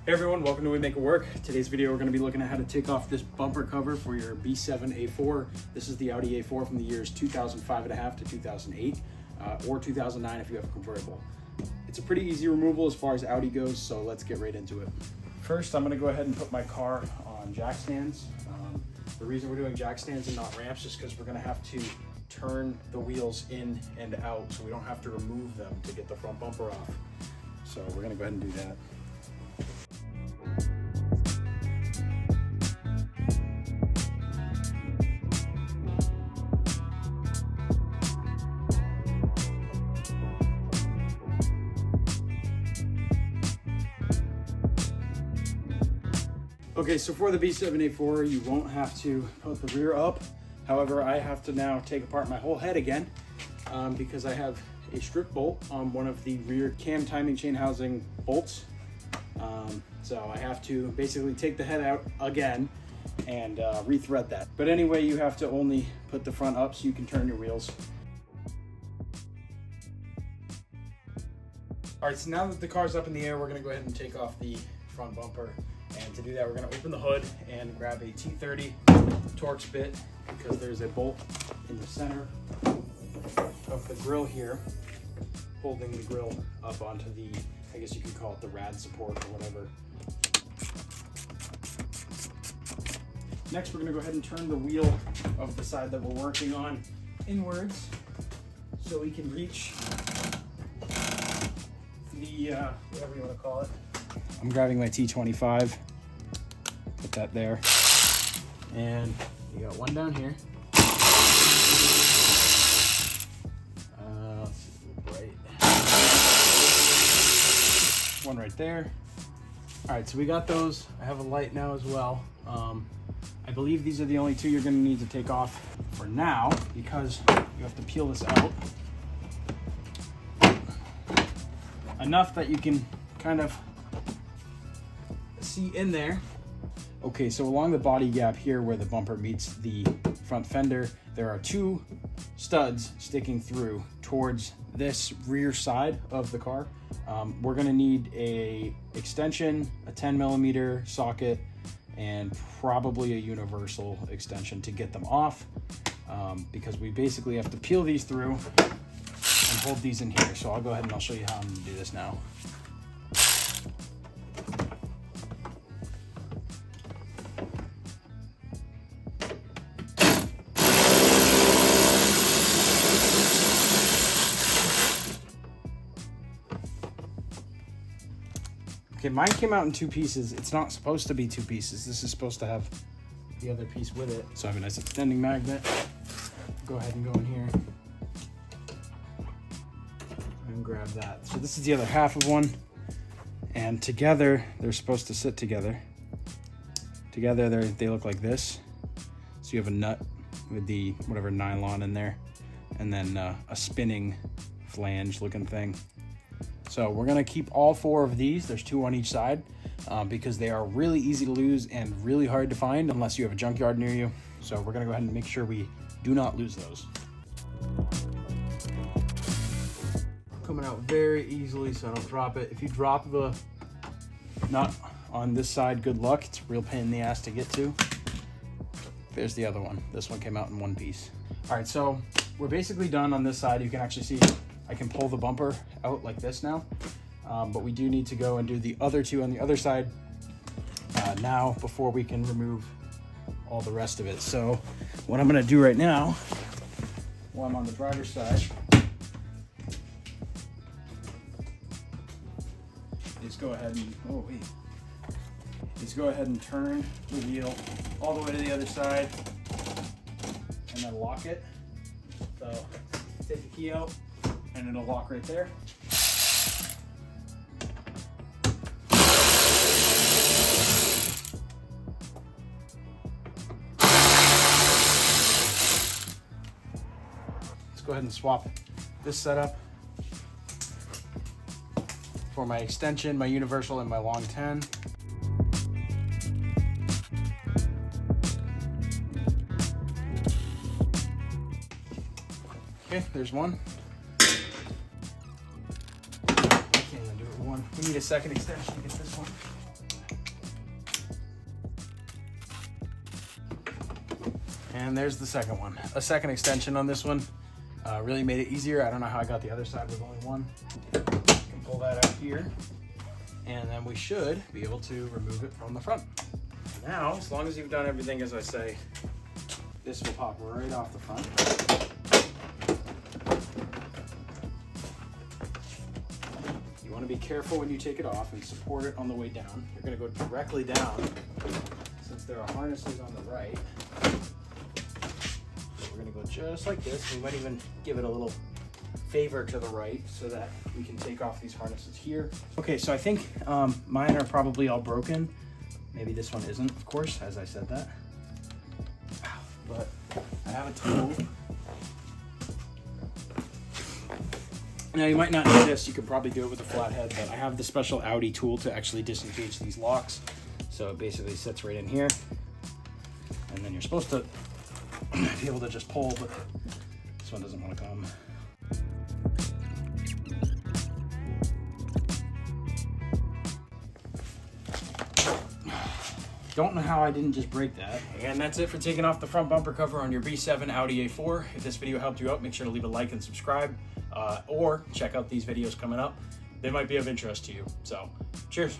Hey everyone, welcome to We Make It Work. Today's video we're going to be looking at how to take off this bumper cover for your B7 A4. This is the Audi A4 from the years 2005.5 to 2008 or 2009 if you have a convertible. It's a pretty easy removal as far as Audi goes, so let's get right into it. First, I'm going to go ahead and put my car on jack stands. The reason we're doing jack stands and not ramps is because we're going to have to turn the wheels in and out, so we don't have to remove them to get the front bumper off. So we're going to go ahead and do that. Okay, so for the B7 A4, you won't have to put the rear up. However, I have to now take apart my whole head again because I have a strip bolt on one of the rear cam timing chain housing bolts. So I have to basically take the head out again and rethread that. But anyway, you have to only put the front up so you can turn your wheels. All right, so now that the car's up in the air, we're gonna go ahead and take off the front bumper. And to do that, we're going to open the hood and grab a T30 Torx bit because there's a bolt in the center of the grill here, holding the grill up onto the, I guess you could call it the rad support or whatever. Next, we're going to go ahead and turn the wheel of the side that we're working on inwards so we can reach the, whatever you want to call it. I'm grabbing my T25, put that there, and you got one down here. Let's see, right. One right there. All right, so we got those. I have a light now as well. I believe these are the only two you're gonna need to take off for now because you have to peel this out. Enough that you can kind of see in there. Okay, so along the body gap here where the bumper meets the front fender, there are two studs sticking through towards this rear side of the car. We're gonna need a extension, a 10mm socket, and probably a universal extension to get them off because we basically have to peel these through and hold these in here. So I'll go ahead and I'll show you how I'm gonna do this now. Okay, mine came out in two pieces. It's not supposed to be two pieces. This is supposed to have the other piece with it. So I have a nice extending magnet. Go ahead and go in here and grab that. So this is the other half of one. And together, they're supposed to sit together. Together, they look like this. So you have a nut with the whatever nylon in there. And then a spinning flange looking thing. So we're gonna keep all four of these. There's two on each side because they are really easy to lose and really hard to find unless you have a junkyard near you. So we're gonna go ahead and make sure we do not lose those. Coming out very easily so I don't drop it. If you drop the nut on this side, good luck. It's a real pain in the ass to get to. There's the other one. This one came out in one piece. All right, so we're basically done on this side. You can actually see I can pull the bumper out like this now, but we do need to go and do the other two on the other side now before we can remove all the rest of it. So what I'm gonna do right now, while I'm on the driver's side, is go ahead and, go ahead and turn the wheel all the way to the other side and then lock it. So take the key out, and it'll lock right there. Let's go ahead and swap this setup for my extension, my universal, and my long 10. Okay, there's one. We need a second extension to get this one. And there's the second one. A second extension on this one. Really made it easier. I don't know how I got the other side with only one. You can pull that out here. And then we should be able to remove it from the front. Now, as long as you've done everything as I say, this will pop right off the front. You want to be careful when you take it off and support it on the way down. You're going to go directly down since there are harnesses on the right. We're going to go just like this. We might even give it a little favor to the right so that we can take off these harnesses here. Okay, so I think mine are probably all broken. Maybe this one isn't, of course, as I said that. But I have a tool. Now you might not need this, you could probably do it with a flathead, but I have the special Audi tool to actually disengage these locks. So it basically sits right in here. And then you're supposed to be able to just pull, but this one doesn't want to come. Don't know how I didn't just break that. And that's it for taking off the front bumper cover on your B7 Audi A4. If this video helped you out, make sure to leave a like and subscribe, or check out these videos coming up. They might be of interest to you. So, cheers.